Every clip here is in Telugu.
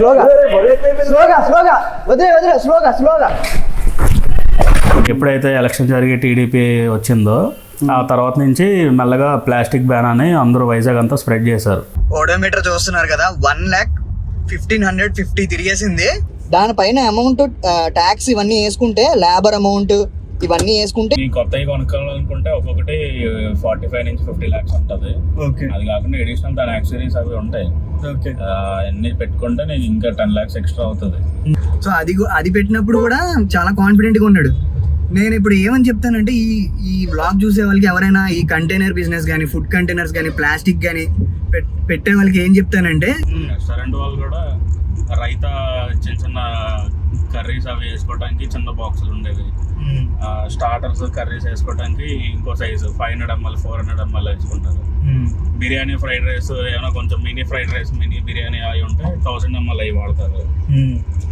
స్లోగా స్లోగా స్లోగా వదిలే స్లోగా. ఎప్పుడైతే ఎలక్షన్ జరిగి టీడీపీ వచ్చిందో ఆ తర్వాత నుంచి మెల్లగా ప్లాస్టిక్ బ్యాన్ అని అందరూ వైజాగ్ అంతా స్ప్రెడ్ చేశారు. ఓడోమీటర్ చూస్తున్నారు కదా, 1,15,50 తిరిగేసింది. దానిపైన అమౌంట్ ట్యాక్స్ ఇవన్నీ వేసుకుంటే, లేబర్ అమౌంట్ ఇవన్నీ వేసుకుంటే, ఈ కొత్తవి కొనుక్కోవాలనుకుంటే ఒక్కొక్కటి 45 నుంచి 50 lakhs ఉంటుంది. అది కాకుండా ఎడిషనల్ దాని యాక్సెసరీస్ అవి ఉంటాయి. అన్ని పెట్టుకుంటే నేను ఇంకా 10 lakhs ఎక్స్ట్రా అవుతుంది. సో అది పెట్టినప్పుడు కూడా చాలా కాన్ఫిడెంట్ గా ఉన్నాడు. నేను ఇప్పుడు ఏమని చెప్తానంటే, ఈ వ్లాగ్ చూసే వాళ్ళకి ఎవరైనా ఈ కంటైనర్ బిజినెస్ కానీ, ఫుడ్ కంటైనర్స్ కానీ, ప్లాస్టిక్ కానీ పెట్టే వాళ్ళకి ఏం చెప్తానంటే, రెస్టారెంట్ వాళ్ళు కూడా రైతా చిన్న చిన్న కర్రీస్ అవి వేసుకోవడానికి చిన్న బాక్సులు ఉండేవి. స్టార్టర్స్ కర్రీస్ వేసుకోవడానికి ఇంకో సైజు 500 ml 400 ml వేసుకుంటారు. బిర్యానీ ఫ్రైడ్ రైస్ ఏమైనా కొంచెం mini fried rice mini biryani అవి ఉంటే 1000 ml అవి వాడతారు.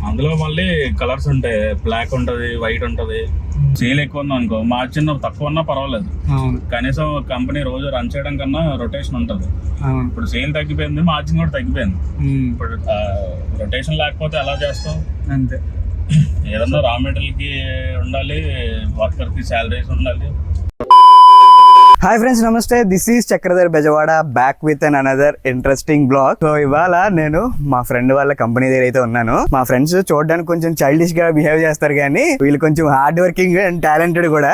అందులో మళ్ళీ కలర్స్ ఉంటాయి, బ్లాక్ ఉంటుంది, వైట్ ఉంటుంది. సేల్ ఎక్కువ ఉంది అనుకో, మార్జిన్ తక్కువ ఉన్నా పర్వాలేదు, కనీసం కంపెనీ రోజు రన్ చేయడం కన్నా రొటేషన్ ఉంటుంది. ఇప్పుడు సేల్ తగ్గిపోయింది, మార్జిన్ కూడా తగ్గిపోయింది. ఇప్పుడు రొటేషన్ లేకపోతే ఎలా చేస్తాం? అంతే. ఏదన్నా రా మెటీరియల్ కి ఉండాలి, వర్కర్ కి శాలరీస్ ఉండాలి. హాయ్ ఫ్రెండ్స్, నమస్తే. This is Chakradhar Bezawada, back with an another interesting blog. So ఇవాళ నేను మా ఫ్రెండ్ వాళ్ళ కంపెనీ దగ్గర అయితే ఉన్నాను. మా ఫ్రెండ్స్ చూడడానికి కొంచెం చైల్డిష్ గా బిహేవ్ చేస్తారు, కానీ వీళ్ళు కొంచెం హార్డ్ వర్కింగ్ అండ్ టాలెంటెడ్ కూడా.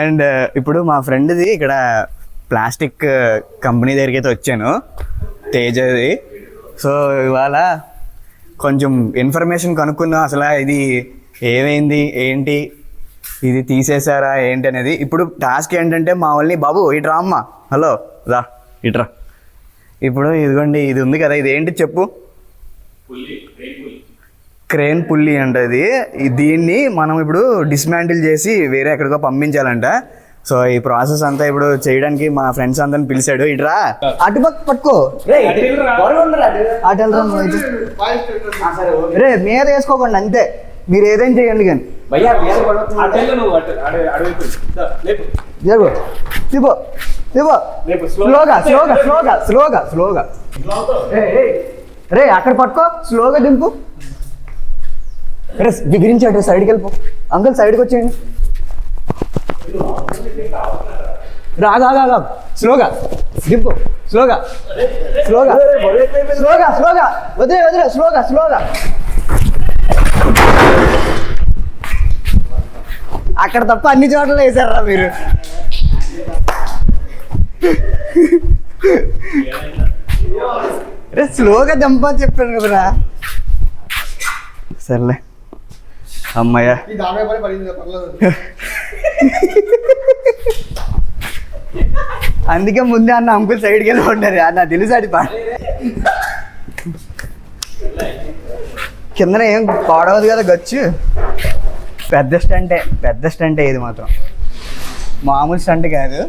అండ్ ఇప్పుడు మా ఫ్రెండ్ది ఇక్కడ ప్లాస్టిక్ కంపెనీ దగ్గరికి అయితే వచ్చాను, తేజది. సో ఇవాళ కొంచెం ఇన్ఫర్మేషన్ కనుక్కుందాం, అసలు ఇది ఏమైంది, ఏంటి, ఇది తీసేసారా ఏంటి అనేది. ఇప్పుడు టాస్క్ ఏంటంటే, మా వాళ్ళని బాబు ఇట్రా అమ్మా, హలో రా ఇట్రా. ఇప్పుడు ఇదిగోండి, ఇది ఉంది కదా, ఇది ఏంటి చెప్పు. క్రేన్ పుల్లి అంట ఇది. దీన్ని మనం ఇప్పుడు డిస్మాంటిల్ చేసి వేరే ఎక్కడికో పంపించాలంట. సో ఈ ప్రాసెస్ అంతా ఇప్పుడు చేయడానికి మా ఫ్రెండ్స్ అందరిని పిలిచాడు. ఇట్రా, అటుపక్క పట్టుకో రే, మీద వేసుకోకండి అంతే, మీరు ఏదైనా చేయండి. కానీ స్లోగా స్లోగా స్లోగా స్లోగా స్లోగా రే, అక్కడ పట్టుకో, స్లోగా దింపు. రే బిగించాడు, సైడ్కి వెళ్ళిపో. అంకుల్ సైడ్కి వచ్చేయండి. రాగా స్లోగా దింపు, స్లోగా స్లోగా స్లోగా స్లోగా వదిలే స్లోగా. అక్కడ తప్ప అన్ని చోట్ల వేసారా మీరు? రే స్లోగా దింపని చెప్పాను కదరా. సర్లే అమ్మయ్య. అందుకే ముందే అన్న అంకుల్ సైడ్కి వెళ్ళి ఉంటారు, నాకు తెలుసు. అది కిందన ఏం పాడవదు కదా గచ్చు. పెద్ద స్టంటే ఇది మాత్రం మామూలు స్టంట్ కాదు.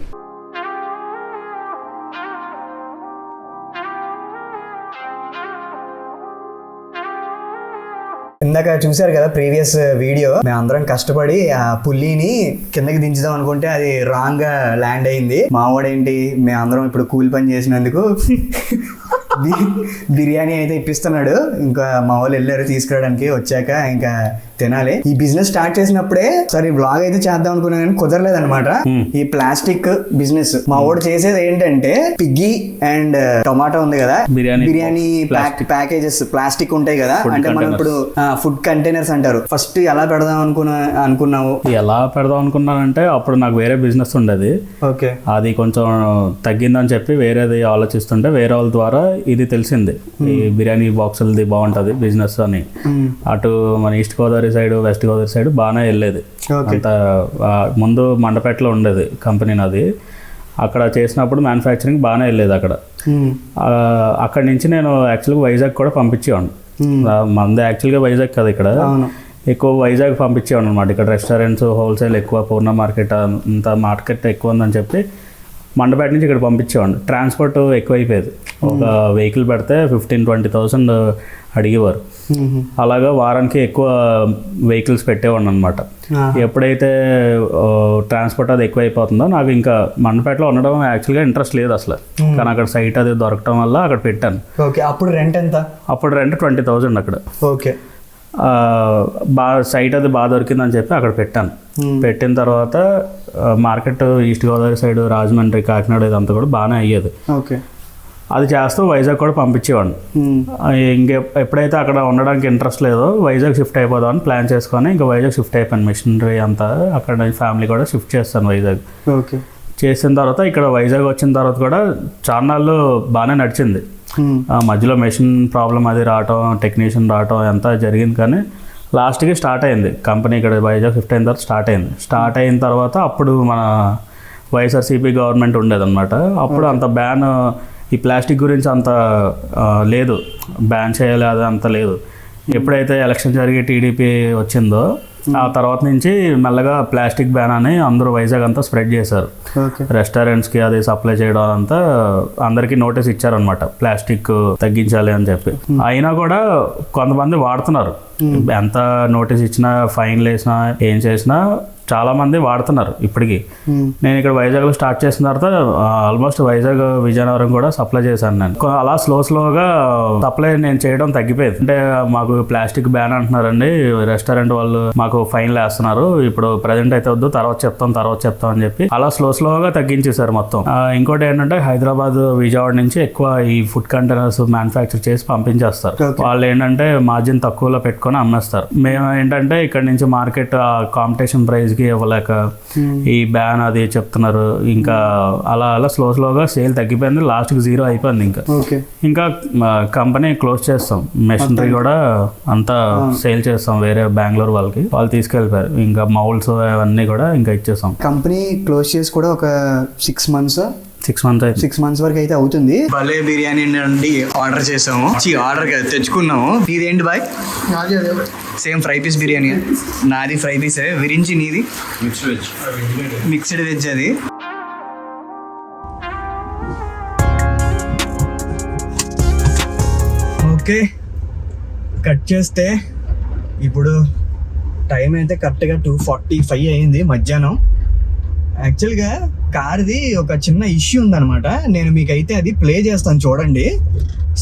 ఇందాక చూసారు కదా ప్రీవియస్ వీడియో, మేము అందరం కష్టపడి ఆ పుల్లిని కిందకి దించుదాం అనుకుంటే అది రాంగ్ గా ల్యాండ్ అయింది. మావాడేంటి, మేము అందరం ఇప్పుడు కూలి పని చేసినందుకు బిర్యానీ అయితే ఇప్పిస్తున్నాడు. ఇంకా మా వాళ్ళు వెళ్ళారు తీసుకురావడానికి, వచ్చాక ఇంకా తినాలి. ఈ బిజినెస్ స్టార్ట్ చేసినప్పుడే సరే బ్లాగ్ అయితే చేద్దాం అనుకున్నా కానీ కుదరలేదు అనమాట. ఈ ప్లాస్టిక్ బిజినెస్ మా వాడు చేసేది ఏంటంటే, పిగ్గి అండ్ టొమాటో ఉంది కదా, బిర్యానీ ప్యాకేజెస్ ప్లాస్టిక్ ఉంటాయి కదా, అంటే మనం ఇప్పుడు ఫుడ్ కంటైనర్స్ అంటారు. ఫస్ట్ ఎలా పెడదాం అనుకున్నావు? ఎలా పెడదాం అనుకున్నానంటే, అప్పుడు నాకు వేరే బిజినెస్ ఉండేది. ఓకే, అది కొంచెం తగ్గిందని చెప్పి వేరేది ఆలోచిస్తుంటే వేరే వాళ్ళ ద్వారా ఇది తెలిసింది, ఈ బిర్యానీ బాక్సులది బాగుంటది బిజినెస్ అని. అటు మన east Godavari side, west Godavari side బాగానే వెళ్ళేది. అంత ముందు మండపేటలో ఉండేది కంపెనీ నాది. అక్కడ చేసినప్పుడు మ్యానుఫ్యాక్చరింగ్ బాగానే వెళ్ళేది అక్కడ. అక్కడి నుంచి నేను యాక్చువల్గా వైజాగ్ కూడా పంపించేవాడిని. మంది యాక్చువల్గా వైజాగ్ కదా, ఇక్కడ ఎక్కువ వైజాగ్ పంపించేవాడిని అనమాట. ఇక్కడ రెస్టారెంట్స్ హోల్సేల్ ఎక్కువ, పూర్ణ మార్కెట్ అంత మార్కెట్ ఎక్కువ ఉందని చెప్పి మండపేట నుంచి ఇక్కడ పంపించేవాడిని. ట్రాన్స్పోర్ట్ ఎక్కువైపోయేది, ఒక వెహికల్ పెడితే 15,000-20,000 అడిగేవారు. అలాగా వారానికి ఎక్కువ వెహికల్స్ పెట్టేవాడిని అనమాట. ఎప్పుడైతే ట్రాన్స్పోర్ట్ అది ఎక్కువ అయిపోతుందో నాకు ఇంకా మండపేటలో ఉండడం యాక్చువల్గా ఇంట్రెస్ట్ లేదు అసలు. కానీ అక్కడ సైట్ అది దొరకడం వల్ల అక్కడ పెట్టాను. ఓకే, అప్పుడు రెంట్ ఎంత? అప్పుడు రెంట్ 20,000 అక్కడ. ఓకే, బాగా సైట్ అది బాగా దొరికిందని చెప్పి అక్కడ పెట్టాను. పెట్టిన తర్వాత market east Godavari side, Rajahmundry, Kakinada ఇదంతా కూడా బాగానే అయ్యేది. ఓకే, అది చేస్తూ వైజాగ్ కూడా పంపించేవాడిని. ఎప్పుడైతే అక్కడ ఉండడానికి ఇంట్రెస్ట్ లేదో వైజాగ్ షిఫ్ట్ అయిపోదామని ప్లాన్ చేసుకొని ఇంకా వైజాగ్ షిఫ్ట్ అయిపోయాను. మిషనరీ అంతా అక్కడ ఫ్యామిలీ కూడా షిఫ్ట్ చేస్తాను వైజాగ్. ఓకే, చేసిన తర్వాత ఇక్కడ వైజాగ్ వచ్చిన తర్వాత కూడా చాలా నాళ్ళు బాగానే నడిచింది. మధ్యలో మెషిన్ ప్రాబ్లం అది రావటం, టెక్నీషియన్ రావటం అంతా జరిగింది. కానీ లాస్ట్కి స్టార్ట్ అయింది కంపెనీ. ఇక్కడ వైజాగ్ షిఫ్ట్ అయిన తర్వాత స్టార్ట్ అయిన తర్వాత అప్పుడు మన వైఎస్ఆర్సీపీ గవర్నమెంట్ ఉండేదన్నమాట. అప్పుడు అంత బ్యాన్, ఈ ప్లాస్టిక్ గురించి అంత లేదు, బ్యాన్ చేయాలి అది అంత లేదు. ఎప్పుడైతే ఎలక్షన్ జరిగి టీడీపీ వచ్చిందో ఆ తర్వాత నుంచి మెల్లగా ప్లాస్టిక్ బ్యాన్ అని అందరూ వైజాగ్ అంతా స్ప్రెడ్ చేశారు. రెస్టారెంట్స్కి అది సప్లై చేయడం అంతా అందరికీ నోటీస్ ఇచ్చారనమాట, ప్లాస్టిక్ తగ్గించాలి అని చెప్పి. అయినా కూడా కొంతమంది వాడుతున్నారు. ఎంత నోటీస్ ఇచ్చినా, ఫైన్లు వేసినా, ఏం చేసినా చాలా మంది వాడుతున్నారు ఇప్పటికీ. నేను ఇక్కడ వైజాగ్లో స్టార్ట్ చేసిన తర్వాత ఆల్మోస్ట్ వైజాగ్, విజయనగరం కూడా సప్లై చేశాను నేను. అలా స్లోగా సప్లై నేను చేయడం తగ్గిపోయింది. అంటే మాకు ప్లాస్టిక్ బ్యాన్ అంటున్నారండి, రెస్టారెంట్ వాళ్ళు మాకు ఫైన్లు వేస్తున్నారు, ఇప్పుడు ప్రజెంట్ అయితే వద్దు, తర్వాత చెప్తాం అని చెప్పి అలా స్లోగా తగ్గించేశారు మొత్తం. ఇంకోటి ఏంటంటే హైదరాబాద్, విజయవాడ నుంచి ఎక్కువ ఈ ఫుడ్ కంటైనర్స్ మ్యానుఫ్యాక్చర్ చేసి పంపించేస్తారు. వాళ్ళు ఏంటంటే మార్జిన్ తక్కువలో పెట్టుకొని అమ్మేస్తారు. మేము ఏంటంటే ఇక్కడ నుంచి మార్కెట్ కాంపిటీషన్ ప్రైస్ కి ఇవ్వలేక ఈ బ్యాన్ అది చెప్తున్నారు. ఇంకా అలా స్లోగా సేల్ తగ్గిపోయింది. లాస్ట్కి 0 అయిపోయింది. ఇంకా కంపెనీ క్లోజ్ చేస్తాం. మెషినరీ కూడా అంతా సేల్ చేస్తాం వేరే బెంగళూరు వాళ్ళకి. వాళ్ళు తీసుకెళ్ళిపోయారు. ఇంకా మౌల్డ్స్ అవన్నీ కూడా ఇంకా ఇచ్చేస్తాం. కంపెనీ క్లోజ్ చేసి కూడా ఒక 6 months అయితే 6 months వరకు అయితే అవుతుంది. భలే బిర్యానీ నుండి ఆర్డర్ చేసాము, ఆర్డర్ తెచ్చుకున్నాము. నీదేంటి boy? Same fry piece biryani. నాది ఫ్రై పీస్. విరించి నీది మిక్స్డ్ వెజ్. అది ఓకే, కట్ చేస్తే ఇప్పుడు టైం అయితే కరెక్ట్గా 2:45 అయింది మధ్యాహ్నం. యాక్చువల్గా కార్ది ఒక చిన్న ఇష్యూ ఉందన్నమాట. నేను మీకైతే అది ప్లే చేస్తాను చూడండి.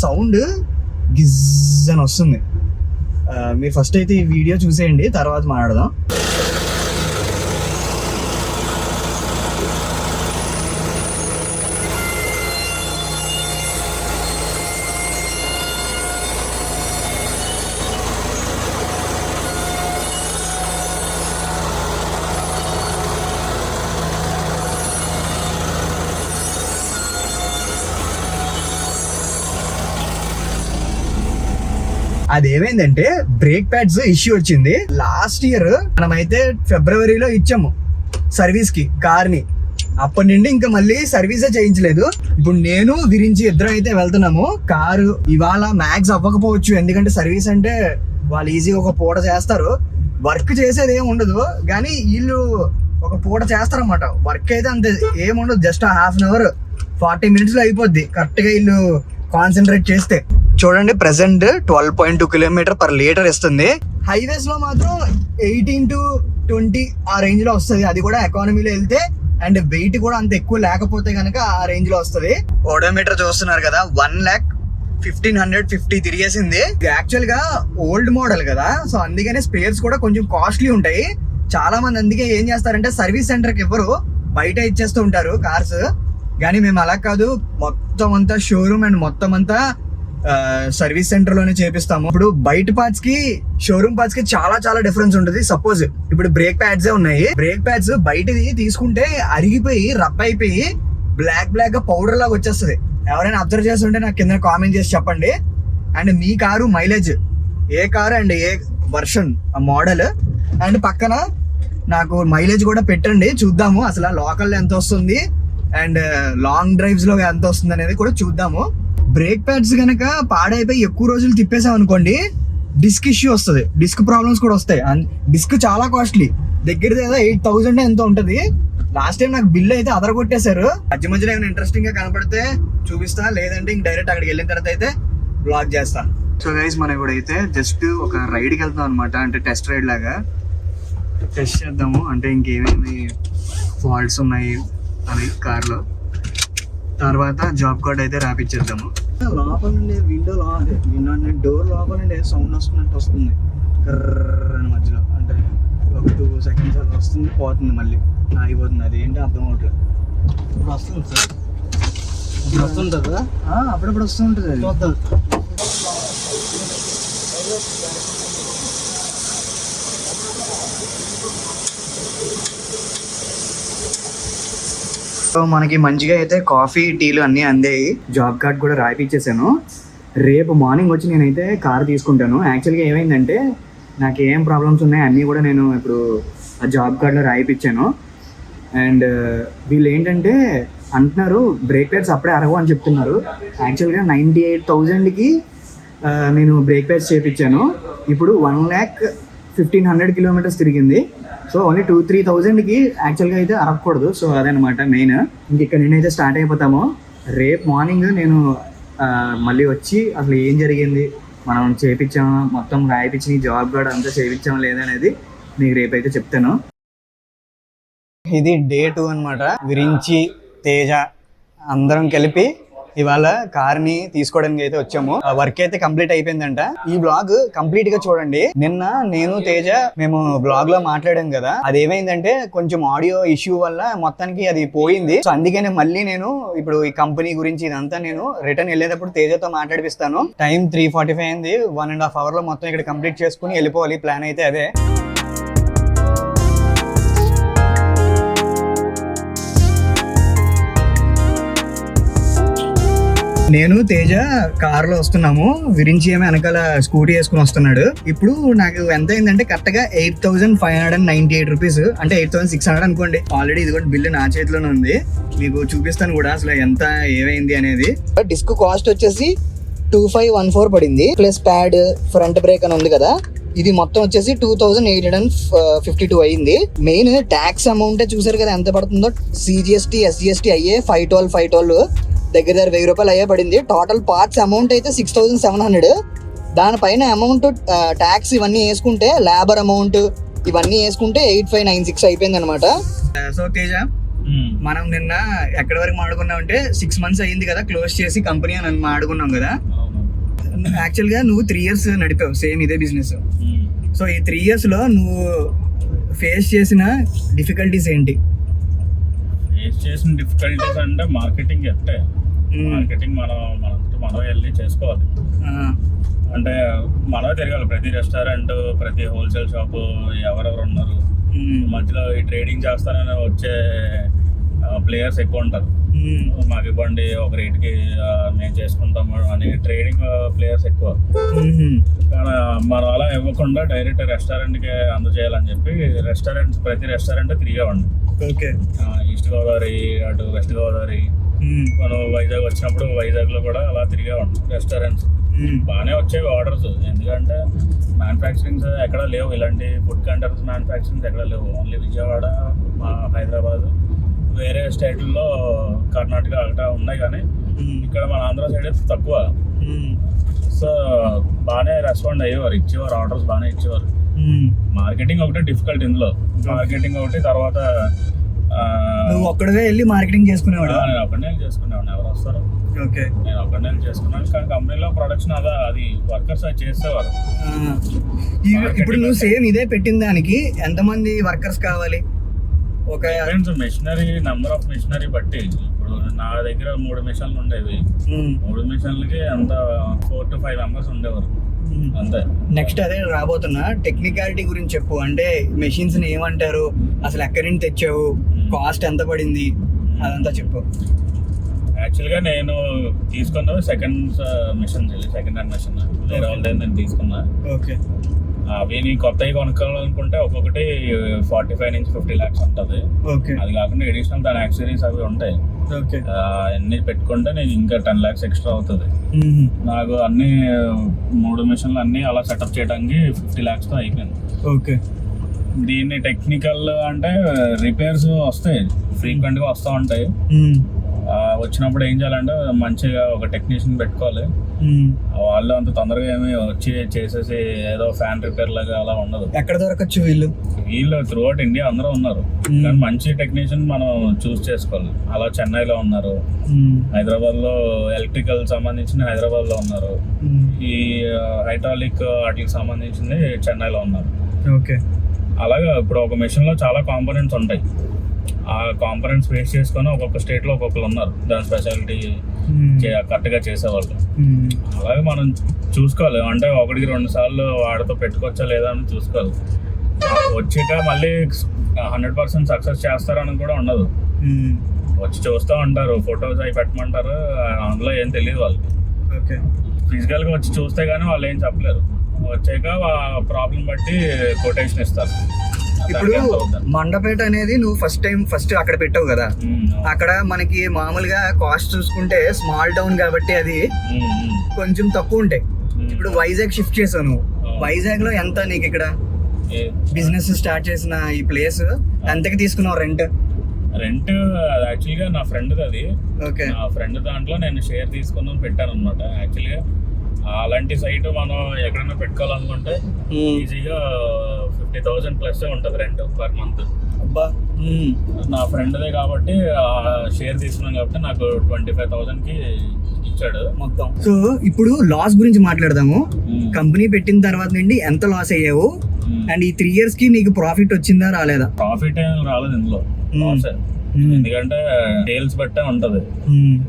సౌండ్ గిజ్ అని వస్తుంది. మీరు ఫస్ట్ అయితే ఈ వీడియో చూసేయండి, తర్వాత మాట్లాడదాం. అదేమైందంటే బ్రేక్ ప్యాడ్స్ ఇష్యూ వచ్చింది. లాస్ట్ ఇయర్ మనమైతే ఫిబ్రవరిలో ఇచ్చాము సర్వీస్ కి కార్ని. అప్పటి నుండి ఇంకా మళ్ళీ సర్వీసే చేయించలేదు. ఇప్పుడు నేను విరించి ఇద్దరం అయితే వెళ్తున్నాము. కారు ఇవాళ మ్యాక్స్ అవ్వకపోవచ్చు, ఎందుకంటే సర్వీస్ అంటే వాళ్ళు ఈజీగా ఒక పూట చేస్తారు. వర్క్ చేసేది ఏమి ఉండదు, కానీ వీళ్ళు ఒక పూట చేస్తారన్నమాట. వర్క్ అయితే అంతే ఏముండదు, జస్ట్ ½ an hour 40 minutes లో అయిపోద్ది కరెక్ట్గా వీళ్ళు కాన్సన్ట్రేట్ చేస్తే. చూడండి, ప్రెసెంట్ 12.2 km/l ఇస్తుంది. హైవేస్ లో మాత్రం 18 to 20 ఆ రేంజ్ లో వస్తుంది. అది కూడా ఎకానమీలో వెళ్తే, అండ్ వెయిట్ కూడా అంత ఎక్కువ లేకపోతే కనుక ఆ రేంజ్ లో వస్తుంది. ఓడోమీటర్ చూస్తున్నారు కదా, 1,15,50 తిరిగేసింది. యాక్చువల్ గా ఓల్డ్ మోడల్ కదా, సో అందుకనే స్పేర్స్ కూడా కొంచెం కాస్ట్లీ ఉంటాయి. చాలా మంది అందుకే ఏం చేస్తారంటే సర్వీస్ సెంటర్ కి ఇవ్వరు, బయట ఇచ్చేస్తూ ఉంటారు కార్స్. కానీ మేము అలా కాదు, మొత్తం అంతా షోరూమ్ అండ్ మొత్తం అంతా సర్వీస్ సెంటర్ లోనే చేపిస్తాము. ఇప్పుడు బయట పార్ట్స్ కి షోరూమ్ పార్ట్స్ కి చాలా డిఫరెన్స్ ఉంటుంది. సపోజ్ ఇప్పుడు బ్రేక్ ప్యాడ్స్ ఉన్నాయి. బ్రేక్ ప్యాడ్స్ బయటది తీసుకుంటే అరిగిపోయి రబ్ అయిపోయి బ్లాక్ గా పౌడర్ లాగా వచ్చేస్తుంది. ఎవరైనా అబ్జర్వ్ చేస్తుంటే నాకు కింద కామెంట్ చేసి చెప్పండి. And me car mileage A car and A version ఆ మోడల్, అండ్ పక్కన నాకు మైలేజ్ కూడా పెట్టండి, చూద్దాము అసలు లోకల్ ఎంత వస్తుంది అండ్ లాంగ్ డ్రైవ్స్ లో ఎంత వస్తుంది అనేది కూడా చూద్దాము. బ్రేక్ ప్యాడ్స్ కనుక పాడైపోయి ఎక్కువ రోజులు తిప్పేసాం అనుకోండి, డిస్క్ ఇష్యూ వస్తుంది, డిస్క్ ప్రాబ్లమ్స్ కూడా వస్తాయి. డిస్క్ చాలా కాస్ట్లీ, దగ్గర 8,000 ఎంతో ఉంటుంది. లాస్ట్ టైం నాకు బిల్ అయితే అదర కొట్టేశారు. మధ్య మధ్యలో ఏమైనా ఇంట్రెస్టింగ్ గా కనపడితే చూపిస్తా, లేదంటే ఇంక డైరెక్ట్ అక్కడికి వెళ్ళిన తర్వాత అయితే బ్లాగ్ చేస్తా. సో గైస్ మనం ఇప్పుడు అయితే జస్ట్ ఒక రైడ్కి వెళ్తాం అనమాట, అంటే టెస్ట్ రైడ్ లాగా టెస్ట్ చేద్దాము, అంటే ఇంకేమేమి ఫాల్ట్స్ ఉన్నాయి అని కార్లో. తర్వాత జాబ్ కార్డ్ అయితే రాపిచ్చేద్దాము. లోపల నుండి విండో డోర్ లోపల నుండి సౌండ్ వస్తున్నట్టు వస్తుంది కర్ర అని మధ్యలో, అంటే ఒక 2 seconds అలా వస్తుంది, పోతుంది, మళ్ళీ ఆగిపోతుంది. అది ఏంటి అర్థం అవట్లేదు. ఇప్పుడు వస్తుంది సార్, ఇప్పుడు వస్తుంటుందా? అప్పుడప్పుడు వస్తూ ఉంటుంది అది. చూద్దాం. సో మనకి మంచిగా అయితే కాఫీ టీలు అన్నీ అందాయి. జాబ్ కార్డ్ కూడా రాయిపించేసాను. రేపు మార్నింగ్ వచ్చి నేనైతే కార్ తీసుకుంటాను. యాక్చువల్గా ఏమైందంటే నాకు ఏం ప్రాబ్లమ్స్ ఉన్నాయి అన్నీ కూడా నేను ఇప్పుడు ఆ జాబ్ కార్డ్లో రాయిపించాను. అండ్ వీళ్ళు ఏంటంటే అంటున్నారు బ్రేక్ ప్యాడ్స్ అప్పుడే అరగవు అని చెప్తున్నారు. యాక్చువల్గా 98,000కి నేను బ్రేక్ ప్యాడ్స్ చేయించాను. ఇప్పుడు 1,15,000 kilometers తిరిగింది. సో ఓన్లీ 2-3,000కి యాక్చువల్గా అయితే అరగకూడదు. సో అదనమాట మెయిన్. ఇంక ఇక్కడ నేనైతే స్టార్ట్ అయిపోతాము. రేపు మార్నింగ్ నేను మళ్ళీ వచ్చి అసలు ఏం జరిగింది, మనం చేయించాము, మొత్తం రాయిపించి జాబ్ కూడా అంతా చేయించాము లేదనేది మీకు రేపైతే చెప్తాను. ఇది డే 2 అనమాట. విరించి, తేజ అందరం కలిపి ఇవాళ కార్ని తీసుకోవడానికి అయితే వచ్చాము. వర్క్ అయితే కంప్లీట్ అయిపోయిందంట. ఈ బ్లాగ్ కంప్లీట్ గా చూడండి. నిన్న నేను తేజ మేము బ్లాగ్ లో మాట్లాడాం కదా, అది ఏమైందంటే కొంచెం ఆడియో ఇష్యూ వల్ల మొత్తానికి అది పోయింది. సో అందుకనే మళ్ళీ నేను ఇప్పుడు ఈ కంపెనీ గురించి ఇదంతా నేను రిటర్న్ వెళ్ళేటప్పుడు తేజతో మాట్లాడిపిస్తాను. టైం 3:45 అయింది. 1.5 hour లో మొత్తం ఇక్కడ కంప్లీట్ చేసుకుని వెళ్ళిపోవాలి. ప్లాన్ అయితే అదే. నేను తేజ కార్లో వస్తున్నాము. విరించి ఏమో వెనకాల స్కూటీ వేసుకుని వస్తున్నాడు. ఇప్పుడు నాకు ఎంత అయిందంటే కరెక్ట్ గా 8,598 రూపీస్, అంటే 8,600 అనుకోండి. ఆల్రెడీ ఇది కూడా బిల్లు నా చేతిలోనే ఉంది. మీకు చూపిస్తాను కూడా అసలు ఎంత ఏమైంది అనేది. డిస్క్ కాస్ట్ వచ్చేసి 2,514 పడింది. ప్లస్ ప్యాడ్, ఫ్రంట్ బ్రేక్ అని ఉంది కదా, ఇది మొత్తం వచ్చేసి 2,852 అయింది. మెయిన్ ట్యాక్స్ అమౌంట్ చూసారు కదా ఎంత పడుతుందో. CGST, SGST అయ్యే 512 దగ్గర 1,000 రూపాయలు అయ్యే పడింది. టోటల్ పార్ట్స్ అమౌంట్ అయితే 6,700. దానిపైన అమౌంట్ ట్యాక్స్ ఇవన్నీ వేసుకుంటే, లేబర్ అమౌంట్ ఇవన్నీ వేసుకుంటే 8,596 అయిపోయింది అనమాట. సో తేజ, మనం నిన్న ఎక్కడి వరకు మాడుకున్నాం అంటే 6 months అయ్యింది కదా క్లోజ్ చేసి కంపెనీ అని మాడుకున్నాం కదా. యాక్చువల్గా నువ్వు 3 years నడిపావు సేమ్ ఇదే బిజినెస్. సో ఈ 3 years లో నువ్వు ఫేస్ చేసిన డిఫికల్టీస్ ఏంటి? ఫేస్ చేసిన డిఫికల్టీస్ అంటే మార్కెటింగ్ ఎట్టే. మార్కెటింగ్ మనం వెళ్ళి చేసుకోవాలి. అంటే మనమే తిరగాలి. ప్రతి రెస్టారెంట్, ప్రతి హోల్సేల్ షాపు, ఎవరెవరు ఉన్నారు మధ్యలో ఈ ట్రేడింగ్ చేస్తానని వచ్చే ప్లేయర్స్ ఎక్కువ ఉంటారు. మాకు ఇవ్వండి ఒక రేట్కి మేము చేసుకుంటాము అని ట్రేడింగ్ ప్లేయర్స్ ఎక్కువ. కానీ మనం అలా ఇవ్వకుండా డైరెక్ట్ రెస్టారెంట్కి అందజేయాలని చెప్పి ప్రతి రెస్టారెంట్ తిరిగేవాడిని. ఈస్ట్ గోదావరి, అటు వెస్ట్ గోదావరి, మనం వైజాగ్ వచ్చినప్పుడు వైజాగ్లో కూడా అలా తిరిగేవాడిని రెస్టారెంట్స్. బాగానే వచ్చేవి ఆర్డర్స్, ఎందుకంటే మ్యానుఫ్యాక్చరింగ్స్ ఎక్కడ లేవు. ఇలాంటి ఫుడ్ కంటైనర్స్ మ్యానుఫ్యాక్చరింగ్స్ ఎక్కడ లేవు. ఓన్లీ విజయవాడ, హైదరాబాద్, వేరే స్టేట్లలో కర్ణాటక అక్కడ ఉన్నాయి. కానీ ఇక్కడ మన ఆంధ్ర సైడ్ తక్కువ. సో బాగానే రెస్పాండ్ అయ్యేవారు, ఇచ్చేవారు ఆర్డర్స్, బాగానే ఇచ్చేవారు. మార్కెటింగ్ ఒకటే డిఫికల్ట్ ఇందులో. మార్కెటింగ్ ఒకటి, తర్వాత నువ్వు ఒక్కడే వెళ్ళి మార్కెటింగ్ చేసుకునేవాడు? నేను ఒక్కడే చేసుకునేవాడిని. ఎవరు వస్తారు? ఓకే, నేను ఒక్కడే చేసుకున్నాను. కానీ కంపెనీలో ప్రొడక్షన్ అది వర్కర్స్ అది చేసేవారు. ఇప్పుడు నువ్వు సేమ్ ఇదే పెట్టిన దానికి ఎంతమంది వర్కర్స్ కావాలి? ఒక మెషినరీ, నెంబర్ ఆఫ్ మెషినరీ బట్టి. ఇప్పుడు నా దగ్గర 3 మిషన్లు ఉండేవి. 3 మిషన్లకి అంత 4 to 5 members ఉండేవారు అంతే. నెక్స్ట్ అదే రాబోతున్నా. టెక్నికాలిటీ గురించి చెప్పు. అంటే మెషిన్స్ ని ఏమంటారు, అసలు ఎక్కడి నుంచి తెచ్చావు, కాస్ట్ ఎంత పడింది, అదంతా చెప్పు. యాక్చువల్గా నేను తీసుకున్నది సెకండ్ హ్యాండ్ మెషిన్. వేరే వాళ్ళ నేను తీసుకున్నా. ఓకే. అవి నీ కొత్తవి కొనుక్కోవాలనుకుంటే ఒక్కొక్కటి 45 నుంచి 50 lakhs ఉంటుంది. అది కాకుండా ఎడిషనల్ దాని యాక్సెసరీస్ అవి ఉంటాయి. అన్ని పెట్టుకుంటే నేను ఇంకా 10 lakhs ఎక్స్ట్రా అవుతుంది. నాకు అన్ని 3 మిషన్లు అన్ని అలా సెటప్ చేయడానికి 50 lakhs తో అయిపోయింది. ఓకే. దీన్ని టెక్నికల్ అంటే రిపేర్స్ వస్తాయి, ఫ్రీక్వెంట్ గా వస్తూ ఉంటాయి. వచ్చినప్పుడు ఏం చేయాలంటే మంచిగా ఒక టెక్నీషియన్ పెట్టుకోవాలి. వాళ్ళు అంత తొందరగా ఏమి వచ్చి చేసేసి ఏదో ఫ్యాన్ రిపేర్ లాగా అలా ఉండదు. ఎక్కడ దొరకచ్చు వీళ్ళు త్రూ అవుట్ ఇండియా అందరూ ఉన్నారు, కానీ మంచి టెక్నీషియన్ మనం చూస్ చేసుకోవాలి. అలా చెన్నైలో ఉన్నారు, హైదరాబాద్ లో ఎలక్ట్రికల్ సంబంధించిన హైదరాబాద్ లో ఉన్నారు, ఈ హైడ్రాలిక్ వాటికి సంబంధించింది చెన్నైలో ఉన్నారు. ఓకే. అలాగా ఇప్పుడు ఒక మెషిన్ లో చాలా కాంపోనెంట్స్ ఉంటాయి. ఆ కాంపోనెంట్స్ బేస్ చేసుకొని ఒక్కొక్క స్టేట్ లో ఒక్కొక్కరు ఉన్నారు దాని స్పెషాలిటీ కరెక్ట్ గా చేసేవాళ్ళు. అలాగే మనం చూసుకోవాలి, అంటే 1-2 సార్లు వాడితో పెట్టుకోవచ్చా లేదా అని చూసుకోవాలి. వచ్చాక మళ్ళీ 100% సక్సెస్ చేస్తారని కూడా ఉండదు. వచ్చి చూస్తూ ఉంటారు, ఫొటోస్ అవి పెట్టమంటారు, అందులో ఏం తెలియదు వాళ్ళకి. ఓకే. ఫిజికల్ గా వచ్చి చూస్తే గానీ వాళ్ళు ఏం చెప్పలేరు. వచ్చాక ప్రాబ్లం బట్టి కొటేషన్ ఇస్తారు. ఇప్పుడు మండపేట అనేది నువ్వు ఫస్ట్ అక్కడ పెట్టావు కదా, అక్కడ మనకి మామూలుగా కాస్ట్ చూసుకుంటే స్మాల్ టౌన్ కాబట్టి అది కొంచెం తక్కువ ఉంటాయి. ఇప్పుడు వైజాగ్ షిఫ్ట్ చేసావు నువ్వు, వైజాగ్ లో ఎంత నీకు ఇక్కడ బిజినెస్ స్టార్ట్ చేసిన ఈ ప్లేస్ ఎంతకి తీసుకున్నావు రెంట్? యాక్చువల్గా నా ఫ్రెండ్ అది. ఓకే. నా ఫ్రెండ్ దాంట్లో నేను షేర్ తీసుకుని పెట్టాను అనమాట. యాక్చువల్గా అలాంటి సైట్ మనం ఎక్కడైనా పెట్టుకోవాలనుకుంటే ఈజీగా 50,000 ప్లస్ ఉంటుంది రెంట్ పర్ మంత్. అబ్బా. నా ఫ్రెండ్దే కాబట్టి షేర్ తీసుకున్నాం కాబట్టి నాకు 25,000కి ఇచ్చాడు మొత్తం. సో ఇప్పుడు లాస్ గురించి మాట్లాడదాము. కంపెనీ పెట్టిన తర్వాత నుండి ఎంత లాస్ అయ్యావు, అండ్ ఈ 3 years కి నీకు ప్రాఫిట్ వచ్చిందా రాలేదా? ప్రాఫిట్ ఏం రాలేదు ఇందులో, లాస్. ఎందుకంటే సేల్స్ బట్టే ఉంటది.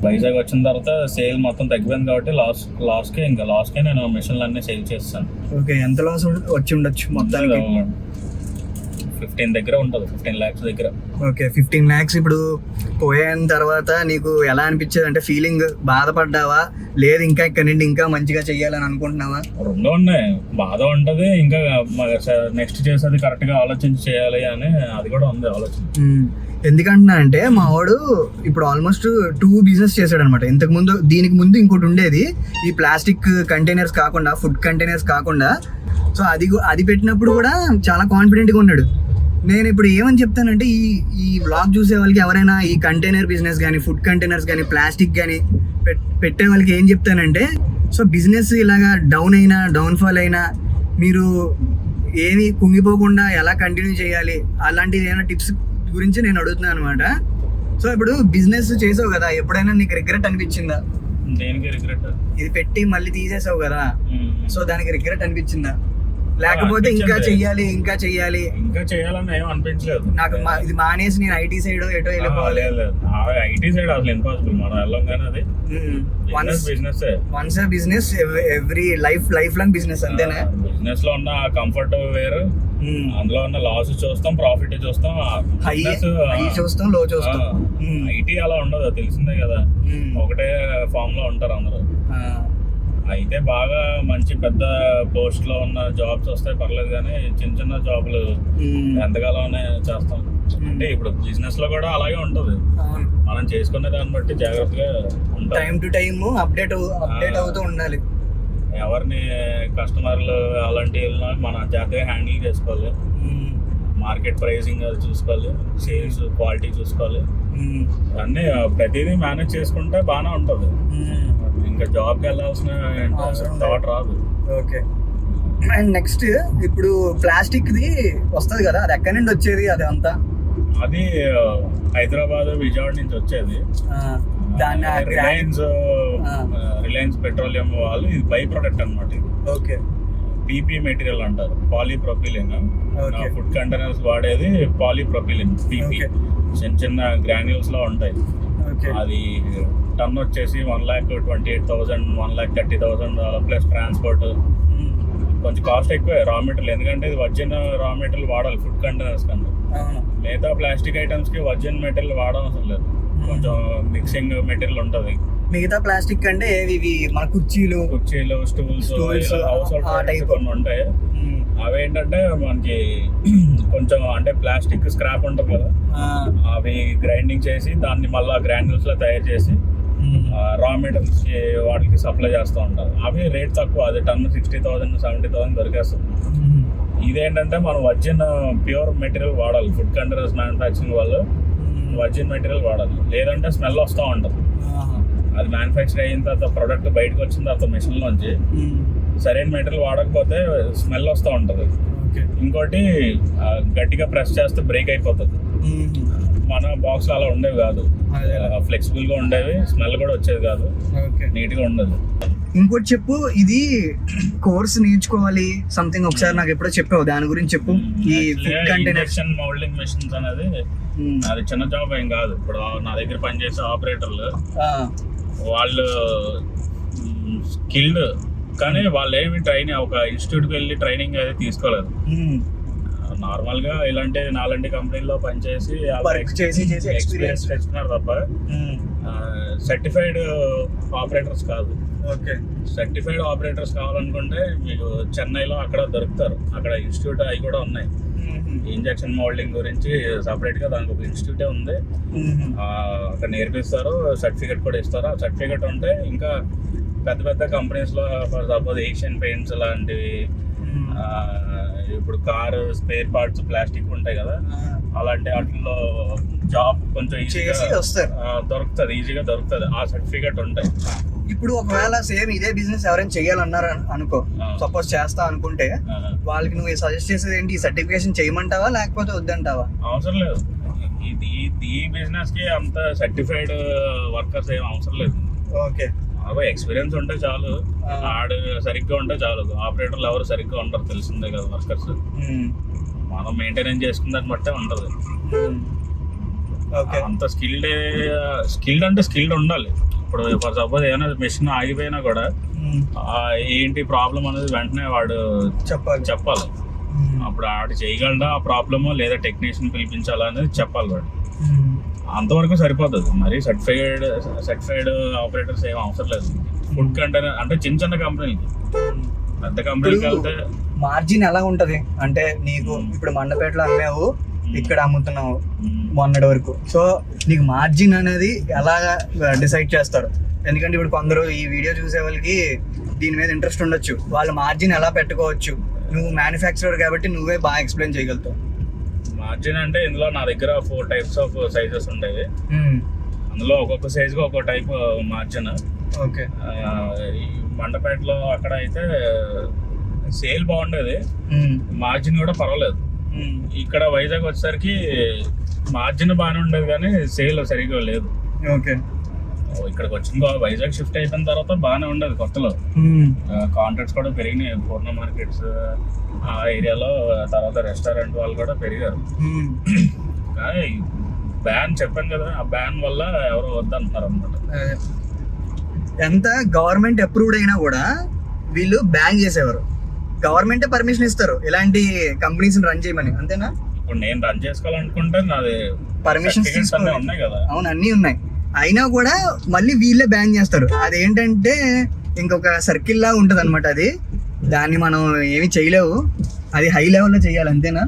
వైజాగ్ వచ్చిన తర్వాత సేల్ మొత్తం తగ్గిపోయింది కాబట్టి లాస్కే నేను మిషన్లు అన్ని సేల్ చేస్తాను. ఓకే. ఎంత లాస్ వచ్చి ఉండొచ్చు మొత్తానికి? 15 దగ్గర ఉంటుంది, 15 lakhs దగ్గర. ఓకే. 15 lakhs ఇప్పుడు పోయిన తర్వాత నీకు ఎలా అనిపించేది? అంటే ఫీలింగ్ బాధపడ్డావా, లేదు ఇంకా ఇక్కడ నుండి ఇంకా మంచిగా చెయ్యాలని అనుకుంటున్నావా? రెండు ఉన్నాయి, బాధ ఉంటది, ఇంకా నెక్స్ట్ చేసేది కరెక్ట్ గా ఆలోచించి చేయాలి అని అది కూడా ఉంది ఆలోచన. ఎందుకంటున్నా అంటే మా వాడు ఇప్పుడు ఆల్మోస్ట్ 2 బిజినెస్ చేశాడు అనమాట. దీనికి ముందు ఇంకోటి ఉండేది, ఈ ప్లాస్టిక్ కంటైనర్స్ కాకుండా, ఫుడ్ కంటైనర్స్ కాకుండా. సో అది పెట్టినప్పుడు కూడా చాలా కాన్ఫిడెంట్గా ఉన్నాడు. నేను ఇప్పుడు ఏమని చెప్తానంటే ఈ వ్లాగ్ చూసే వాళ్ళకి ఎవరైనా ఈ కంటైనర్ బిజినెస్ కానీ, ఫుడ్ కంటైనర్స్ కానీ, ప్లాస్టిక్ కానీ పెట్టే వాళ్ళకి ఏం చెప్తానంటే, సో బిజినెస్ ఇలాగా డౌన్ఫాల్ అయినా మీరు ఏమీ కుంగిపోకుండా ఎలా కంటిన్యూ చేయాలి, అలాంటిది ఏమైనా టిప్స్ గురించి నేను అడుగుతున్నాను అనమాట. సో ఇప్పుడు బిజినెస్ చేసావు కదా, ఎప్పుడైనా నీకు రిగ్రెట్ అనిపించిందా? దేనికి రిగ్రెట్? ఇది పెట్టి మళ్ళీ తీసేసావు కదా, సో దానికి రిగ్రెట్ అనిపించిందా? లేకపోతే ఇంకా చెయ్యాలని ఏం అనిపించలేదు నాకు. ఇది మానేసి నేను ఐటీ సైడ్ ఎటో వెళ్ళిపోవాలి. ఐటీ సైడ్ అసలు ఇంపాసిబుల్, మనం వెళ్ళంగానే అది once business every life long business అంతేనా? బిజినెస్ లో ఉన్న కంఫర్ట్ వేరు, అందులో ఉన్న లాస్ చూస్తాం, ప్రాఫిట్ చూస్తాం, హై చూస్తాం, లో చూస్తాం. ఐటీ అలా ఉండదు, తెలిసిందే కదా, ఒకటే ఫామ్ లో ఉంటారు అందరూ. అయితే బాగా మంచి పెద్ద పోస్ట్ లో ఉన్న జాబ్స్ వస్తాయి పర్లేదు, కానీ చిన్న జాబ్లు ఎంతకాలం చేస్తాం. అంటే ఇప్పుడు బిజినెస్ లో కూడా అలాగే ఉంటది, మనం చేసుకునే దాన్ని బట్టి జాగ్రత్తగా ఉంటాం. టైం టు టైం అప్డేట్ అవుతూ ఉండాలి. ఎవరిని కస్టమర్లు అలాంటి మనం జాగ్రత్తగా హ్యాండిల్ చేసుకోవాలి. మార్కెట్ ప్రైసింగ్ అది చూసుకోవాలి, సేల్స్ క్వాలిటీ చూసుకోవాలి, అన్నీ ప్రతిదీ మేనేజ్ చేసుకుంటే బాగానే ఉంటుంది. ఇంకా జాబ్కి వెళ్ళాల్సిన థాట్ రాదు. ఓకే. అండ్ నెక్స్ట్ ఇప్పుడు ప్లాస్టిక్ది వస్తుంది కదా, అది ఎక్కడి నుండి వచ్చేది? అది అంతా అది హైదరాబాద్, విజయవాడ నుంచి వచ్చేది. రిలయన్స్ పెట్రోలియం వాళ్ళు ఇది బై ప్రొడక్ట్ అనమాట. ఓకే. పీపీ మెటీరియల్ అంటారు, పాలీప్రొపిలిన్. ఫుడ్ కంటైనర్స్ వాడేది పాలీప్రొపిలిన్, పీపీ. చిన్న గ్రాన్యూల్స్ లో ఉంటాయి. అది టన్ వచ్చేసి 1,28,000, 1,30,000 ప్లస్ ట్రాన్స్పోర్ట్. కొంచెం కాస్ట్ ఎక్కువే రా మెటీరియల్, ఎందుకంటే ఇది వర్జిన్ రా మెటీరియల్ వాడాలి ఫుడ్ కంటైనర్స్ కన్నా. మిగతా ప్లాస్టిక్ ఐటమ్స్ కి వర్జిన్ మెటీరియల్ వాడడం అసలు లేదు, కొంచెం మిక్సింగ్ మెటీరియల్ ఉంటుంది. మిగతా ప్లాస్టిక్ అంటే ఇవి మన కుర్చీలు, స్టూల్స్, హౌస్ హోల్డ్ కొన్ని ఉంటాయి. అవి ఏంటంటే మనకి కొంచెం అంటే ప్లాస్టిక్ స్క్రాప్ ఉంటుంది కదా, అవి గ్రైండింగ్ చేసి దాన్ని మళ్ళీ గ్రాన్యూల్స్ లో తయారు చేసి రా మెటీరియల్స్ వాటికి సప్లై చేస్తూ ఉంటారు. అవి రేట్ తక్కువ, అది టన్ 60,000, 70,000 దొరికేస్తుంది. ఇదేంటంటే మనం వర్జిన్ ప్యూర్ మెటీరియల్ వాడాలి. ఫుడ్ కంటైనర్స్ మ్యానుఫ్యాక్చరింగ్ వాళ్ళు వర్జిన్ మెటీరియల్ వాడాలి, లేదంటే స్మెల్ వస్తూ ఉంటుంది. అది మ్యానుఫ్యాక్చర్ అయిన తర్వాత ప్రోడక్ట్ బయటకు వచ్చిన తర్వాత మిషన్ నుంచి సరైన మెటీరియల్ వాడకపోతే స్మెల్ వస్తూ ఉంటుంది. ఇంకోటి గట్టిగా ప్రెస్ చేస్తే బ్రేక్ అయిపోతుంది. మన బాక్స్ అలా ఉండేవి కాదు, ఫ్లెక్సిబుల్ గా ఉండేవి, స్మెల్ కూడా వచ్చేది కాదు, నీట్ గా ఉండదు. ఇంకోటి చెప్పు, ఇది కోర్స్ నేర్చుకోవాలి సంథింగ్, ఒకసారి నాకు ఎప్పుడో చెప్పావు, దాని గురించి చెప్పు. ఈ ఫుడ్ కంటైనర్స్ మౌల్డింగ్ మెషిన్స్ అనేది అది చిన్న జాబ్ ఏం కాదు. ఇప్పుడు నా దగ్గర పనిచేసే ఆపరేటర్లు వాళ్ళు స్కిల్డ్, కానీ వాళ్ళు ఏమి ఒక ఇన్స్టిట్యూట్కి వెళ్ళి ట్రైనింగ్ అయితే తీసుకోలేదు. నార్మల్ గా ఇలాంటి నాలాంటి కంపెనీలో పనిచేసి ఎక్స్పీరియన్స్ తెచ్చుకున్నారు తప్ప సర్టిఫైడ్ ఆపరేటర్స్ కాదు. సర్టిఫైడ్ ఆపరేటర్స్ కావాలనుకుంటే మీకు చెన్నైలో అక్కడ దొరుకుతారు, అక్కడ ఇన్స్టిట్యూట్ అవి కూడా ఉన్నాయి. ఇంజెక్షన్ మోల్డింగ్ గురించి సపరేట్ గా దానికి ఒక ఇన్స్టిట్యూటే ఉంది, అక్కడ నేర్పిస్తారు, సర్టిఫికెట్ కూడా ఇస్తారు. ఆ సర్టిఫికెట్ ఉంటే ఇంకా పెద్ద పెద్ద కంపెనీస్ లో ఫర్ సపోజ్ ఏషియన్ పెయింట్స్ లాంటివి, ఇప్పుడు కారు స్పేర్ పార్ట్స్ ప్లాస్టిక్ ఉంటాయి కదా, అలాంటి వాటిల్లో జాబ్ కొంచెం దొరుకుతుంది, ఈజీగా దొరుకుతుంది. ఆ సర్టిఫికెట్ ఉంటాయి. ఇప్పుడు ఒకవేళ సేమ్ ఇదే బిజినెస్ ఎవరైనా చెయ్యాలన్నారు అనుకో, సపోజ్ చేస్తా అనుకుంటే వాళ్ళకి నువ్వు సజెస్ట్ చేసేది ఏంటి? సర్టిఫికేషన్ చేయమంటావా లేకపోతే వద్దంటావా? అవసరం లేదు, ఈ బిజినెస్ కి అంత సర్టిఫైడ్ వర్కర్స్ ఏం అవసరం లేదు. ఓకే, ఎక్స్పీరియన్స్ ఉంటే చాలు, ఆడు సరిగ్గా ఉంటే చాలు. ఆపరేటర్లు ఎవరు సరిగ్గా ఉండరు, తెలిసిందే కదా వర్కర్స్. మనం మెయింటెనెన్స్ చేసుకున్న దాన్ని బట్టే ఉంటది. అంత స్కిల్డ్ అంటే స్కిల్డ్ ఉండాలి. ఇప్పుడు ఫర్ సపోజ్ ఏమైనా మెషిన్ ఆగిపోయినా కూడా ఏంటి ప్రాబ్లం అనేది వెంటనే వాడు చెప్పాలి. అప్పుడు ఆడు చేయగలడా ఆ ప్రాబ్లమో, లేదా టెక్నీషియన్ పిలిపించాలా అనేది చెప్పాలి వాడు. అంతవరకు సరిపోతుంది. మరి సర్టిఫైడ్ ఆపరేటర్స్ ఏం అవసరం లేదు. ఫుడ్ కంటైనర్ అంటే చిన్న చిన్న కంపెనీలకి, పెద్ద కంపెనీకి వెళ్తే మార్జిన్ ఎలా ఉంటది అంటే, నీకు ఇప్పుడు మండపేటలో అమ్మావు, ఇక్కడ అమ్ముతున్నావు మొన్నటి వరకు, సో నీకు మార్జిన్ అనేది ఎలా డిసైడ్ చేస్తారు? ఎందుకంటే ఇప్పుడు కొందరు ఈ వీడియో చూసే వాళ్ళకి దీని మీద ఇంట్రెస్ట్ ఉండొచ్చు, వాళ్ళు మార్జిన్ ఎలా పెట్టుకోవచ్చు? నువ్వు మ్యానుఫ్యాక్చరర్ కాబట్టి నువ్వే బాగా ఎక్స్ప్లెయిన్ చేయగలుగుతావు. మార్జిన్ అంటే ఇందులో నా దగ్గర 4 types ఆఫ్ సైజెస్ ఉండేవి. అందులో ఒక్కొక్క సైజుకి ఒక్కొక్క టైప్ మార్జిన్. ఓకే, ఈ మండపేటలో అక్కడ అయితే సేల్ బాగుండేది, మార్జిన్ కూడా పర్వాలేదు. ఇక్కడ వైజాగ్ వచ్చేసరికి మార్జిన్ బాగానే ఉండేది కానీ సేల్ సరిగ్గా లేదు. ఓకే, ఇక్కడికి వచ్చిన వైజాగ్ షిఫ్ట్ అయిపోయిన తర్వాత బాగానే ఉండేది కొత్తలో. కాంట్రాక్ట్స్ కూడా పెరిగినాయి, పూర్ణ మార్కెట్స్ ఆ ఏరియాలో, తర్వాత రెస్టారెంట్ వాళ్ళు కూడా పెరిగారు. కానీ బ్యాన్ చెప్పాను కదా, ఆ బ్యాన్ వల్ల ఎవరో వద్దంటున్నారు అనమాట. ఎంత గవర్నమెంట్ అప్రూవ్డ్ అయినా కూడా వీళ్ళు బ్యాన్ చేసేవారు. గవర్నమెంటే పర్మిషన్ ఇస్తారు ఇలాంటి కంపెనీస్ రన్ చేయమని, అంతేనా? ఇప్పుడు నేను రన్ చేసుకోవాలనుకుంటే నాది పర్మిషన్స్ అన్నీ ఉన్నాయి కదా. అవును, అన్నీ ఉన్నాయి, అయినా కూడా మళ్ళీ వీళ్ళే బ్యాన్ చేస్తారు. అదేంటంటే ఇంకొక సర్కిల్ లా ఉంటది అనమాట. అది దాన్ని మనం ఏమి చేయలేవు, అది హై లెవెల్లో చేయాలి, అంతేనా?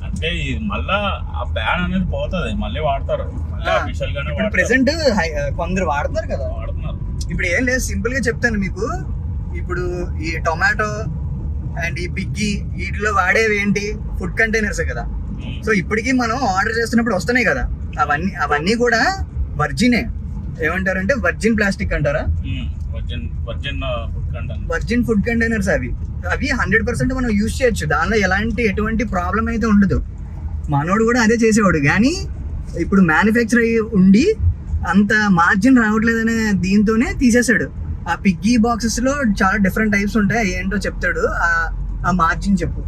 అంటే మళ్ళా ఆ బ్యాన్ అనేది పోతుంది, మళ్ళీ వాడతారు. ఇప్పుడు ప్రెసెంట్ కొందరు వాడుతున్నారు కదా, వాడుతున్నారు. ఇప్పుడు ఏం లేదు, సింపుల్ గా చెప్తాను మీకు. ఇప్పుడు ఈ టొమాటో అండ్ ఈ పిగ్గి వీటిలో వాడేవి ఏంటి? ఫుడ్ కంటైనర్స్ కదా. సో ఇప్పటికీ మనం ఆర్డర్ చేస్తున్నప్పుడు వస్తున్నాయి కదా, అవన్నీ కూడా వర్జినే. ఏమంటారంటే వర్జిన్ ప్లాస్టిక్ అంటారా? Virgin food containers. అవి 100% మనం యూజ్ చేయొచ్చు, దానిలో ఎటువంటి ప్రాబ్లం అయితే ఉండదు. మనోడు కూడా అదే చేసేవాడు, కానీ ఇప్పుడు మ్యానుఫ్యాక్చర్ అయ్యి ఉండి అంత మార్జిన్ రావట్లేదనే దీంతోనే తీసేసాడు. ఆ పిగ్గీ బాక్సెస్ లో చాలా డిఫరెంట్ టైప్స్ ఉంటాయి, ఏంటో చెప్తాడు. ఆ మార్జిన్ చెప్పు.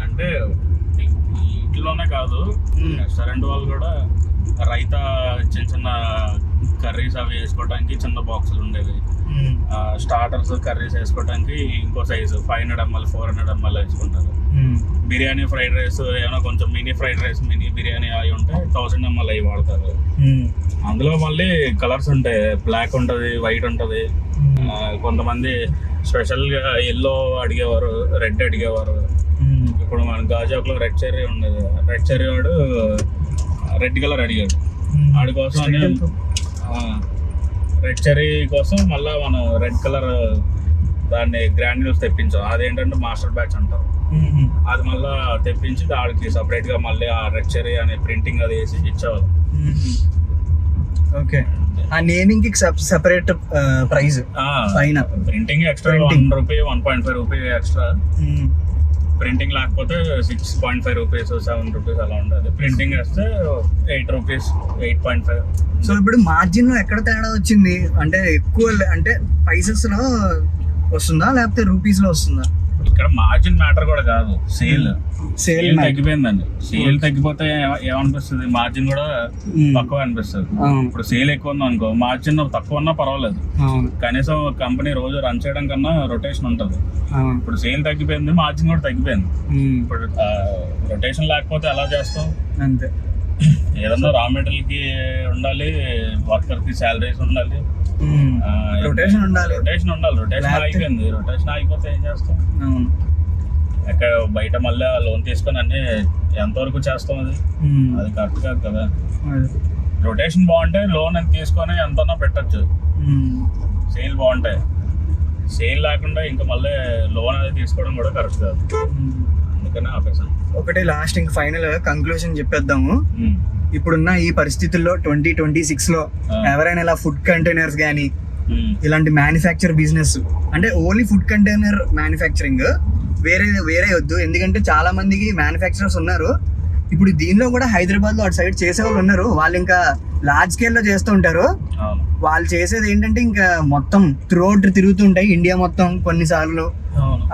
అంటే వీటిలోనే కాదు, రెస్టారెంట్ వాళ్ళు కూడా రైతా చిన్న చిన్న కర్రీస్ అవి వేసుకోవడానికి చిన్న బాక్సులు ఉండేవి. స్టార్టర్స్ కర్రీస్ వేసుకోవడానికి ఇంకో సైజు 500 ml 400 ml వేసుకుంటారు. బిర్యానీ ఫ్రైడ్ రైస్ ఏమైనా కొంచెం mini fried rice, mini biryani అవి ఉంటే 1000 ml అవి వాడతారు. అందులో మళ్ళీ కలర్స్ ఉంటాయి, బ్లాక్ ఉంటుంది, వైట్ ఉంటుంది. కొంతమంది స్పెషల్గా ఎల్లో అడిగేవారు, రెడ్ అడిగేవారు. ఇప్పుడు మన గాజాక్లో రెడ్ చెర్రీ ఉండేది, రెడ్ చెర్రీ వాడు రెడ్ కలర్ అడిగాడు. వాడి కోసం రెడ్ చెర్రీ కోసం మళ్ళీ మనం రెడ్ కలర్ దాన్ని గ్రాన్యూల్స్ తెప్పించాం. అదేంటంటే మాస్టర్ బ్యాచ్ అంటారు. అది మళ్ళీ తెప్పించి దానికి సపరేట్ గా మళ్ళీ ఆ రెడ్ చెరీ అనే ప్రింటింగ్ అది వేసి ఇచ్చేవాళ్ళం. ఓకే, ఆ నేమింగ్ కి సెపరేట్ ప్రైస్ పైన printing extra ₹1, 1.5 rupee extra. Printing లేకపోతే 6.5 రూపీస్, 7 రూపీస్ అలా ఉంటుంది. ప్రింటింగ్ వేస్తే 8 రూపీస్, 8.5. సో ఇప్పుడు మార్జిన్ లో ఎక్కడ తేడా వచ్చింది అంటే ఎక్కువ అంటే పైసెస్ లో వస్తుందా లేకపోతే రూపీస్ లో వస్తుందా? ఇక్కడ మార్జిన్ మ్యాటర్ కూడా కాదు, సేల్ సేల్ తగ్గిపోయిందండి. సేల్ తగ్గిపోతే ఏమనిపిస్తుంది, మార్జిన్ కూడా తక్కువ అనిపిస్తుంది. ఇప్పుడు సేల్ ఎక్కువ ఉంది అనుకో, మార్జిన్ తక్కువ ఉన్నా పర్వాలేదు, కనీసం కంపెనీ రోజు రన్ చేయడం కన్నా రొటేషన్ ఉంటుంది. ఇప్పుడు సేల్ తగ్గిపోయింది, మార్జిన్ కూడా తగ్గిపోయింది. ఇప్పుడు రొటేషన్ లేకపోతే ఎలా చేస్తాం? అంతే, ఏదన్నా రా మెటీరియల్ కి ఉండాలి, వర్కర్ కి శాలరీస్ ఉండాలి, రొటేషన్ ఉండాలి. రొటేషన్ అయిపోయింది. రొటేషన్ అయిపోతే ఏం చేస్తాం? ఎక్కడ బయట మళ్ళీ లోన్ తీసుకొని అన్ని ఎంతవరకు చేస్తాం? అది కరెక్ట్ కాదు కదా. రొటేషన్ బాగుంటే లోన్ తీసుకొని ఎంతన్నా పెట్టచ్చు. సేల్ బాగుంటాయి, సేల్ లేకుండా ఇంకా మళ్ళీ లోన్ అనేది తీసుకోవడం కూడా కరెక్ట్ కాదు. అందుకనే ఆపేసాను. ఒకటి లాస్ట్ ఇంక ఫైనల్ కంక్లూజన్ చెప్పేద్దాము. ఇప్పుడున్న ఈ పరిస్థితుల్లో 2026 లో ఎవరైనా ఇలా ఫుడ్ కంటైనర్స్ కానీ ఇలాంటి మ్యానుఫ్యాక్చర్ బిజినెస్ అంటే ఓన్లీ ఫుడ్ కంటైనర్ మ్యానుఫ్యాక్చరింగ్, వేరే వద్దు. ఎందుకంటే చాలా మందికి మ్యానుఫ్యాక్చరర్స్ ఉన్నారు. ఇప్పుడు దీనిలో కూడా హైదరాబాద్ లో అటు సైడ్ చేసే వాళ్ళు ఉన్నారు. వాళ్ళు ఇంకా లార్జ్ స్కేల్ లో చేస్తూ ఉంటారు. వాళ్ళు చేసేది ఏంటంటే ఇంకా మొత్తం త్రూఅవుట్ తిరుగుతుంటాయి ఇండియా మొత్తం, కొన్నిసార్లు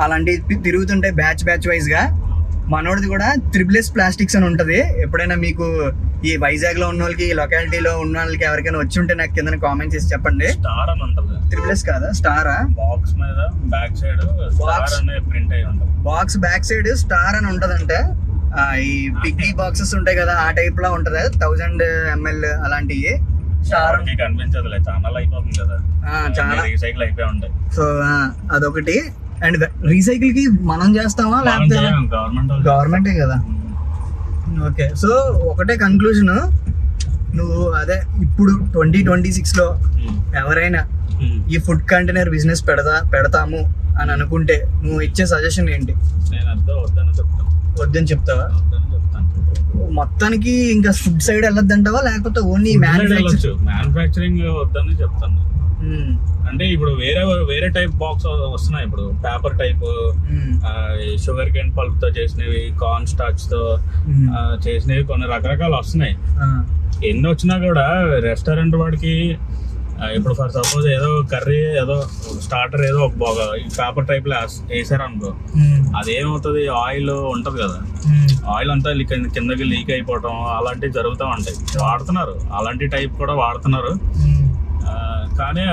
అలాంటివి తిరుగుతుంటాయి బ్యాచ్ వైజ్ గా. మనోడిది కూడా SSS ప్లాస్టిక్స్ అని ఉంటది. ఎప్పుడైనా మీకు ఈ వైజాగ్ లో ఉన్న వాళ్ళకి, ఈ లొకాలిటీలో ఉన్న వాళ్ళకి ఎవరికైనా వచ్చి ఉంటే నాకు కింద కామెంట్ చేసి చెప్పండి. స్టార్ అని ఉంటుంది. SSS కాదా, స్టారా? బాక్స్ మీద బ్యాక్ సైడ్ స్టార్ అనే ప్రింట్ అయి ఉంటుంది. బాక్స్ బ్యాక్ సైడ్ స్టార్ అని ఉంటదంటే ఈ పిగ్గీ బాక్సెస్ ఉంటాయి కదా, ఆ టైప్ లో ఉంటది. 1000 ml అలాంటివి. స్టార్ కనిపించదులే, చాలా అయిపోతుంది కదా, చాలా రీసైకిల్ అయిపోయి ఉంటాయి. సో అదొకటి. అండ్ రీసైకిల్ కి మనం చేస్తామా లేకపోతే గవర్నమెంటే కదా? ఓకే, సో ఒకటే కన్క్లూజన్, నువ్వు అదే ఇప్పుడు 2026 లో ఎవరైనా ఈ ఫుడ్ కంటైనర్ బిజినెస్ పెడతాము అని అనుకుంటే నువ్వు ఇచ్చే సజెషన్ ఏంటి? నేను వద్దని చెప్తావా? మొత్తానికి ఇంకా ఫుడ్ సైడ్ వెళ్ళొద్దంటావా లేకపోతే ఓన్లీ మ్యానుఫ్యాక్చరింగ్ వద్దని చెప్తాను. అంటే ఇప్పుడు వేరే టైప్ బాక్స్ వస్తున్నాయి. ఇప్పుడు paper type, sugar cane pulp తో చేసినవి, కార్న్ స్టార్చ్ తో చేసినవి, కొన్ని రకరకాలు వస్తున్నాయి. ఎన్ని వచ్చినా కూడా రెస్టారెంట్ వాడికి ఇప్పుడు ఫర్ సపోజ్ ఏదో కర్రీ, ఏదో స్టార్టర్, ఏదో ఒక పేపర్ టైప్ లో వేసారు అనుకో, అదేమవుతుంది, ఆయిల్ ఉంటది కదా, ఆయిల్ అంతా కిందకి లీక్ అయిపోవటం అలాంటివి జరుగుతూ ఉంటాయి. వాడుతున్నారు, అలాంటి టైప్ కూడా వాడుతున్నారు. కానీ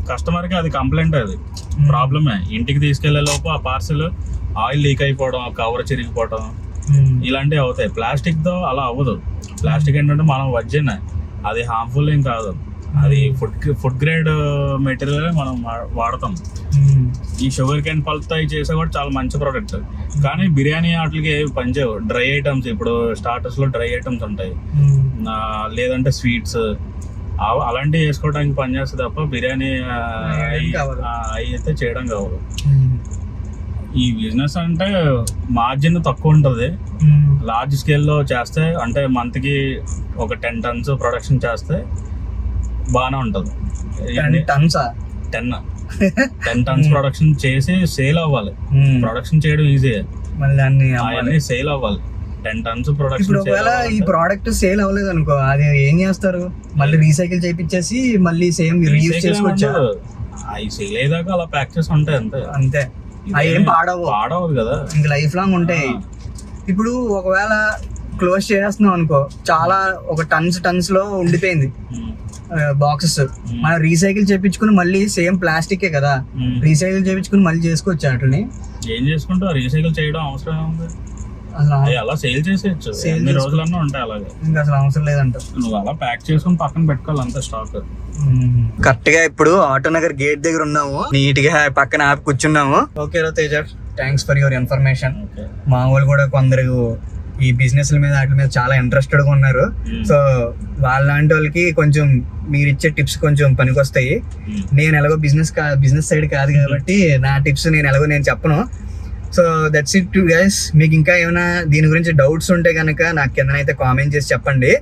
కస్టమర్కి అది కంప్లైంట్, అది ప్రాబ్లమే. ఇంటికి తీసుకెళ్లే లోపు ఆ పార్సల్ ఆయిల్ లీక్ అయిపోవడం, కవర్ చిరిగిపోవడం ఇలాంటివి అవుతాయి. ప్లాస్టిక్ తో అలా అవ్వదు. ప్లాస్టిక్ ఏంటంటే మనం వర్జిన్, అది హార్మ్ఫుల్ ఏం కాదు. అది ఫుడ్ గ్రేడ్ మెటీరియల్ మనం వాడతాం. ఈ షుగర్ కేన్ పల్ప్ తో చేసే కూడా చాలా మంచి ప్రోడక్ట్. కానీ బిర్యానీ వాటికి పనిచేయవు. డ్రై ఐటమ్స్, ఇప్పుడు స్టార్టర్స్ లో డ్రై ఐటమ్స్ ఉంటాయి, లేదంటే స్వీట్స్, అలాంటివి వేసుకోవడానికి పనిచేస్తుంది తప్ప బిర్యానీ అయితే చేయడం కావాలి. ఈ బిజినెస్ అంటే మార్జిన్ తక్కువ ఉంటుంది. లార్జ్ స్కేల్లో చేస్తే అంటే మంత్కి ఒక 10 tons ప్రొడక్షన్ చేస్తే బాగానే ఉంటుంది. 10 tons ప్రొడక్షన్ చేసి సేల్ అవ్వాలి. ప్రొడక్షన్ చేయడం ఈజీ, అవన్నీ సేల్ అవ్వాలి. 10 tons ప్రొడక్షన్. ఇప్పుడు ఒకవేళ ఈ ప్రోడక్ట్ సేల్ అవ్వలేదు అనుకో, అది ఏం చేస్తారు? మళ్ళీ రీసైకిల్ చేయించేసి మళ్ళీ సేమ్ రీయూజ్ చేసుకోవచ్చు. అవి సేల్ అయ్యేదాకా అలా ప్యాక్ చేసి ఉంటాయి అంతే. అవి ఏం పాడవు కదా, ఇంకా లైఫ్ లాంగ్ ఉంటాయి. ఇప్పుడు ఒకవేళ క్లోజ్ చేస్తున్నాం అనుకో, చాలా ఒక టన్స్ లో ఉండిపోయింది బాక్సెస్, మనం రీసైకిల్ చేయించుకుని మళ్ళీ సేమ్ ప్లాస్టికే కదా, రీసైకిల్ చేయించుకుని మళ్ళీ చేసుకోవచ్చు. వాటిని ఏం చేసుకుంటా, రీసైకిల్ చేయడం అవసరం ఉంది. అలా సేల్ చేసేయచ్చు, ఎన్ని రోజులన్నా ఉంటాయి. అలాగే ఇంకా అసలు అవసరం లేదంట. నువ్వు అలా ప్యాక్ చేసుకుని పక్కన పెట్టుకోవాలి అంత స్టాక్. కరెక్ట్ గా ఇప్పుడు ఆటోనగర్ గేట్ దగ్గర ఉన్నాము, నీట్ గా పక్కన ఆపి కూర్చున్నాము. ఓకే రా Teja, thanks for your information. మా వాళ్ళు కూడా కొందరు ఈ బిజినెస్ల మీద వాటి మీద చాలా ఇంట్రెస్టెడ్గా ఉన్నారు. సో వాళ్ళంటి వాళ్ళకి కొంచెం మీరు ఇచ్చే టిప్స్ కొంచెం పనికొస్తాయి. నేను ఎలాగో బిజినెస్ సైడ్ కాదు కాబట్టి నా టిప్స్ నేను చెప్పను. So that's it guys. మీకు ఇంకా ఏమైనా దీని గురించి డౌట్స్ ఉంటే కనుక నాకు కిందనైతే కామెంట్ చేసి చెప్పండి.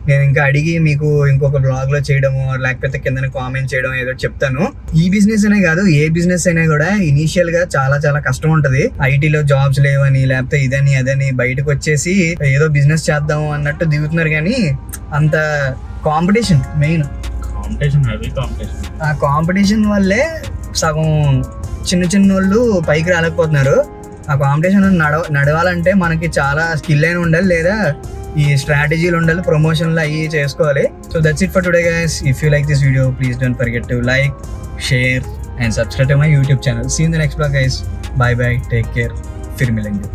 నేను ఇంకా అడిగి మీకు ఇంకొక బ్లాగ్ లో చేయడము లేకపోతే కింద కామెంట్ చేయడం ఏదో చెప్తాను. ఈ బిజినెస్ అనే కాదు, ఏ బిజినెస్ అయినా కూడా ఇనీషియల్ గా చాలా చాలా కష్టం ఉంటది. ఐటీలో జాబ్స్ లేవని లేకపోతే ఇదని అదని బయటకు వచ్చేసి ఏదో బిజినెస్ చేద్దాము అన్నట్టు దిగుతున్నారు. కానీ అంత కాంపిటీషన్ మెయిన్ ఆ కాంపిటీషన్ వల్లే సగం చిన్న వాళ్ళు పైకి రాలేకపోతున్నారు. ఆ కాంపిటీషన్ నడవాలంటే మనకి చాలా స్కిల్ అయినా ఉండాలి, లేదా ఈ స్ట్రాటజీలు ఉండాలి, ప్రమోషన్లు అవి చేసుకోవాలి. So that's it for today guys. If you like this video please don't forget to like, share and subscribe to my YouTube channel. See in the next blog guys. Bye bye, take care, ఫిర్ మిలేంగే.